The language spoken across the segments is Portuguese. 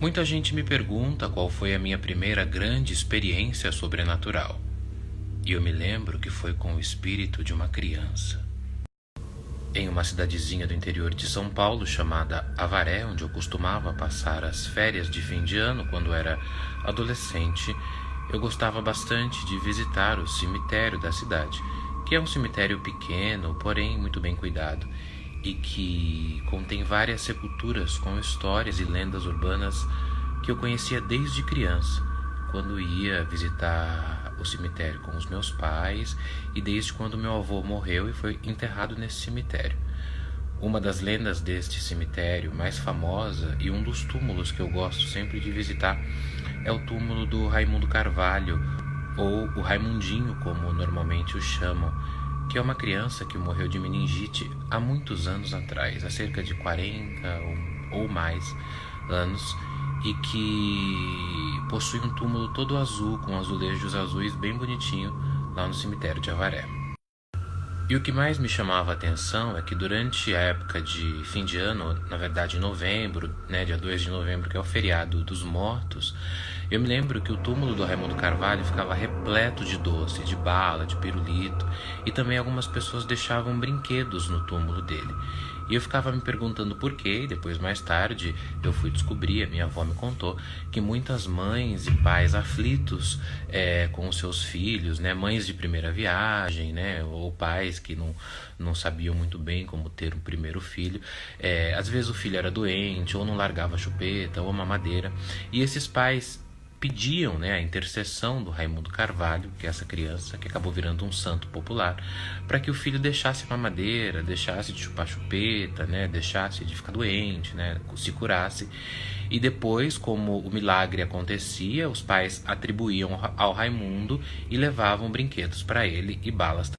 Muita gente me pergunta qual foi a minha primeira grande experiência sobrenatural. E eu me lembro que foi com o espírito de uma criança. Em uma cidadezinha do interior de São Paulo chamada Avaré, onde eu costumava passar as férias de fim de ano quando era adolescente, eu gostava bastante de visitar o cemitério da cidade, que é um cemitério pequeno, porém muito bem cuidado, e que contém várias sepulturas com histórias e lendas urbanas que eu conhecia desde criança, quando ia visitar o cemitério com os meus pais e desde quando meu avô morreu e foi enterrado nesse cemitério. Uma das lendas deste cemitério mais famosa e um dos túmulos que eu gosto sempre de visitar é o túmulo do Raimundo Carvalho, ou o Raimundinho, como normalmente o chamam, que é uma criança que morreu de meningite há muitos anos atrás, há cerca de 40 ou mais anos, e que possui um túmulo todo azul, com azulejos azuis bem bonitinho, lá no cemitério de Avaré. E o que mais me chamava a atenção é que durante a época de fim de ano, na verdade em novembro, dia 2 de novembro, que é o feriado dos mortos, eu me lembro que o túmulo do Raimundo Carvalho ficava repleto de doce, de bala, de pirulito, e também algumas pessoas deixavam brinquedos no túmulo dele. E eu ficava me perguntando por quê, e depois mais tarde eu fui descobrir, a minha avó me contou, que muitas mães e pais aflitos com os seus filhos, mães de primeira viagem, ou pais que não sabiam muito bem como ter um primeiro filho, às vezes o filho era doente, ou não largava a chupeta, ou a mamadeira, e esses pais pediam a intercessão do Raimundo Carvalho, que é essa criança que acabou virando um santo popular, para que o filho deixasse a mamadeira, deixasse de chupar chupeta, deixasse de ficar doente, se curasse. E depois, como o milagre acontecia, os pais atribuíam ao Raimundo e levavam brinquedos para ele e balas.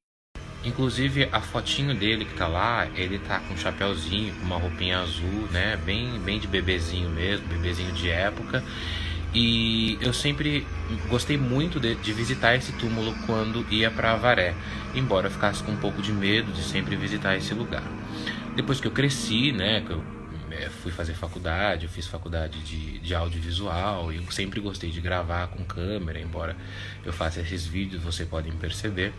Inclusive a fotinho dele que tá lá, ele tá com um chapéuzinho, com uma roupinha azul, bem de bebezinho mesmo, bebezinho de época. E eu sempre gostei muito de visitar esse túmulo quando ia para Avaré, embora eu ficasse com um pouco de medo de sempre visitar esse lugar. Depois que eu cresci, que eu fui fazer faculdade, eu fiz faculdade de audiovisual e eu sempre gostei de gravar com câmera, embora eu faça esses vídeos, vocês podem perceber.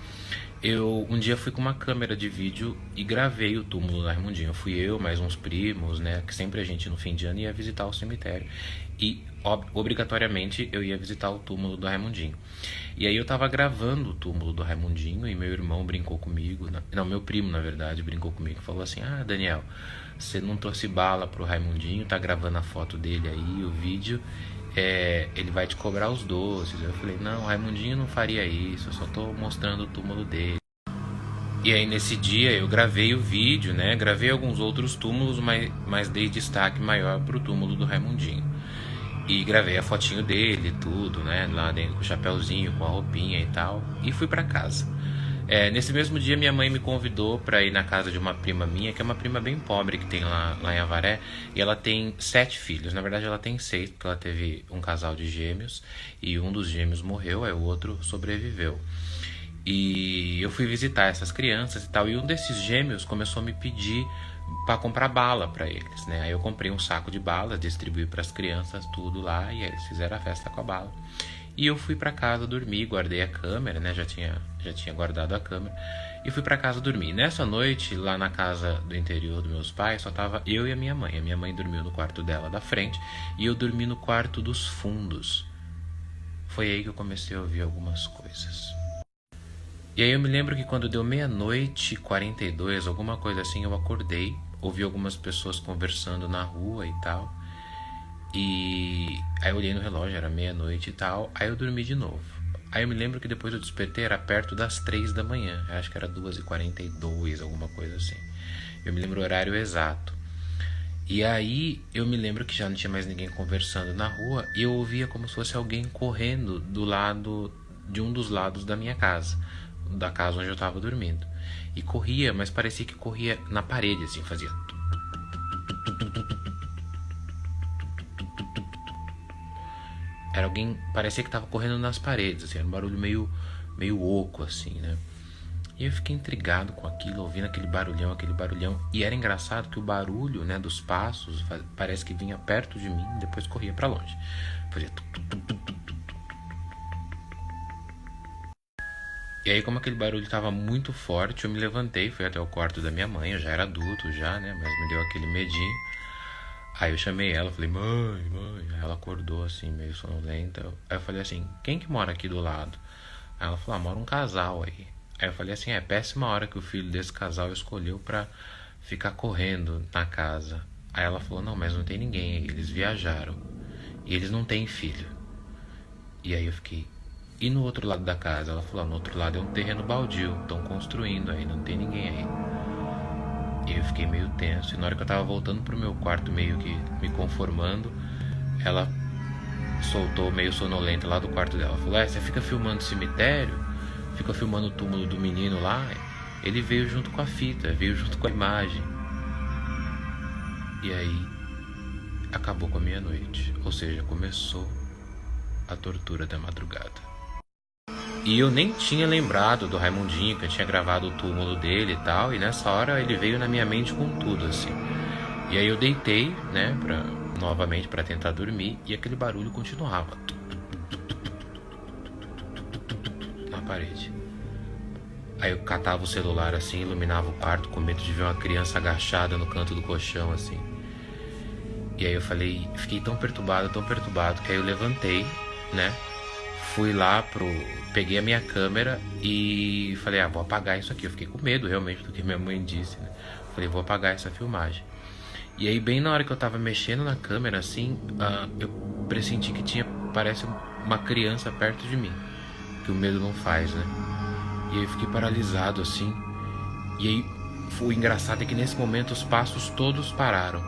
Eu um dia fui com uma câmera de vídeo e gravei o túmulo do Raimundinho. Eu fui eu, mais uns primos, que sempre a gente no fim de ano ia visitar o cemitério. E obrigatoriamente eu ia visitar o túmulo do Raimundinho. E aí eu tava gravando o túmulo do Raimundinho e meu irmão brincou comigo, não, meu primo na verdade brincou comigo e falou assim: ah, Daniel, você não trouxe bala pro Raimundinho, tá gravando a foto dele aí, o vídeo, ele vai te cobrar os doces. Eu falei: não, o Raimundinho não faria isso, eu só tô mostrando o túmulo dele. E aí nesse dia eu gravei o vídeo, gravei alguns outros túmulos, mas dei destaque maior pro túmulo do Raimundinho. E gravei a fotinho dele, tudo, lá dentro com o chapéuzinho, com a roupinha e tal, e fui pra casa. Nesse mesmo dia minha mãe me convidou para ir na casa de uma prima minha, que é uma prima bem pobre que tem lá em Avaré, e ela tem 7 filhos, na verdade ela tem 6, porque ela teve um casal de gêmeos, e um dos gêmeos morreu, aí o outro sobreviveu. E eu fui visitar essas crianças e tal, e um desses gêmeos começou a me pedir para comprar bala para eles, Aí eu comprei um saco de balas, distribuí para as crianças tudo lá, e aí eles fizeram a festa com a bala. E eu fui para casa dormir, guardei a câmera, já tinha guardado a câmera, e fui para casa dormir. Nessa noite, lá na casa do interior dos meus pais, só tava eu e a minha mãe. A minha mãe dormiu no quarto dela da frente e eu dormi no quarto dos fundos. Foi aí que eu comecei a ouvir algumas coisas. E aí eu me lembro que quando deu 00:42, alguma coisa assim, eu acordei, ouvi algumas pessoas conversando na rua e tal. E aí eu olhei no relógio, era 00:00 e tal, aí eu dormi de novo. Aí eu me lembro que depois eu despertei, era perto das 3 da manhã, eu acho que era 2:42, alguma coisa assim. Eu me lembro o horário exato. E aí eu me lembro que já não tinha mais ninguém conversando na rua e eu ouvia como se fosse alguém correndo do lado de um dos lados da minha casa, da casa onde eu tava dormindo. E corria, mas parecia que corria na parede, assim, fazia. Era alguém, parecia que tava correndo nas paredes, assim, era um barulho meio oco, assim, E eu fiquei intrigado com aquilo, ouvindo aquele barulhão. E era engraçado que o barulho, né, dos passos parece que vinha perto de mim e depois corria pra longe. Fazia E aí, como aquele barulho estava muito forte, eu me levantei, fui até o quarto da minha mãe. Eu já era adulto já, né, mas me deu aquele medinho. Aí eu chamei ela, falei, mãe, mãe. Aí ela acordou assim, meio sonolenta. Aí eu falei assim, quem que mora aqui do lado? Aí ela falou, mora um casal aí. Aí eu falei assim, é péssima hora que o filho desse casal escolheu pra ficar correndo na casa. Aí ela falou, não, mas não tem ninguém aí, eles viajaram. E eles não têm filho. E aí eu fiquei, e no outro lado da casa? Ela falou, no outro lado é um terreno baldio, estão construindo aí, não tem ninguém aí. E eu fiquei meio tenso, e na hora que eu tava voltando pro meu quarto, meio que me conformando, ela soltou meio sonolenta lá do quarto dela. Falou, você fica filmando cemitério? Fica filmando o túmulo do menino lá? Ele veio junto com a fita, veio junto com a imagem. E aí, acabou com a minha noite. Ou seja, começou a tortura da madrugada. E eu nem tinha lembrado do Raimundinho, que eu tinha gravado o túmulo dele e tal. E nessa hora ele veio na minha mente com tudo, assim. E aí eu deitei, né, novamente pra tentar dormir. E aquele barulho continuava na parede. Aí eu catava o celular assim, iluminava o quarto, com medo de ver uma criança agachada no canto do colchão, assim. E aí eu falei, fiquei tão perturbado, que aí eu levantei, né? Fui lá peguei a minha câmera e falei, vou apagar isso aqui. Eu fiquei com medo realmente do que minha mãe disse, né? Falei, vou apagar essa filmagem. E aí bem na hora que eu tava mexendo na câmera, assim, eu pressenti que parece uma criança perto de mim. Que o medo não faz, né? E aí eu fiquei paralisado, assim. E aí o engraçado é que nesse momento os passos todos pararam.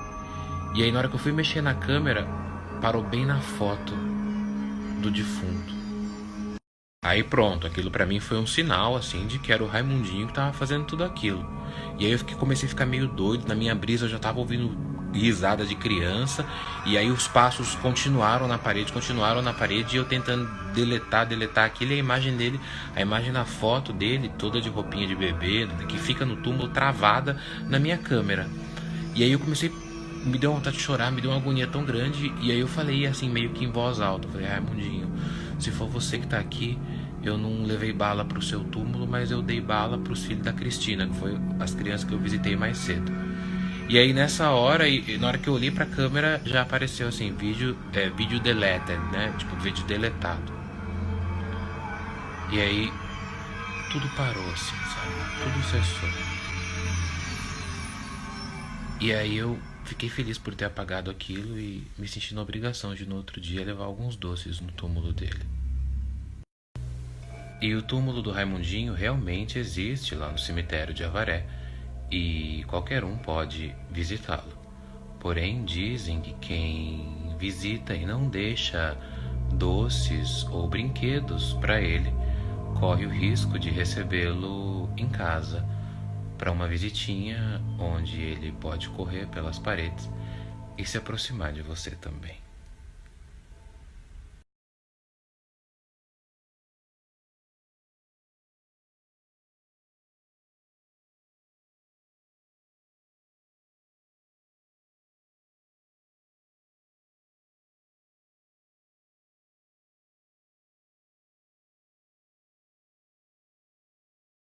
E aí na hora que eu fui mexer na câmera, parou bem na foto do defunto. Aí pronto, aquilo pra mim foi um sinal, assim, de que era o Raimundinho que tava fazendo tudo aquilo. E aí comecei a ficar meio doido, na minha brisa eu já tava ouvindo risada de criança. E aí os passos continuaram na parede, e eu tentando deletar aquilo. E a imagem dele, a imagem da foto dele, toda de roupinha de bebê, que fica no túmulo, travada na minha câmera. E aí eu comecei, me deu vontade de chorar, me deu uma agonia tão grande. E aí eu falei assim, meio que em voz alta, eu falei, Raimundinho, se for você que tá aqui, eu não levei bala pro seu túmulo, mas eu dei bala pros filhos da Cristina, que foi as crianças que eu visitei mais cedo. E aí nessa hora, e na hora que eu olhei pra câmera, já apareceu assim, vídeo deleted, né? Tipo, vídeo deletado. E aí, tudo parou assim, sabe? Tudo cessou. E aí eu fiquei feliz por ter apagado aquilo e me senti na obrigação de no outro dia levar alguns doces no túmulo dele. E o túmulo do Raimundinho realmente existe lá no cemitério de Avaré e qualquer um pode visitá-lo. Porém, dizem que quem visita e não deixa doces ou brinquedos para ele corre o risco de recebê-lo em casa para uma visitinha onde ele pode correr pelas paredes e se aproximar de você também.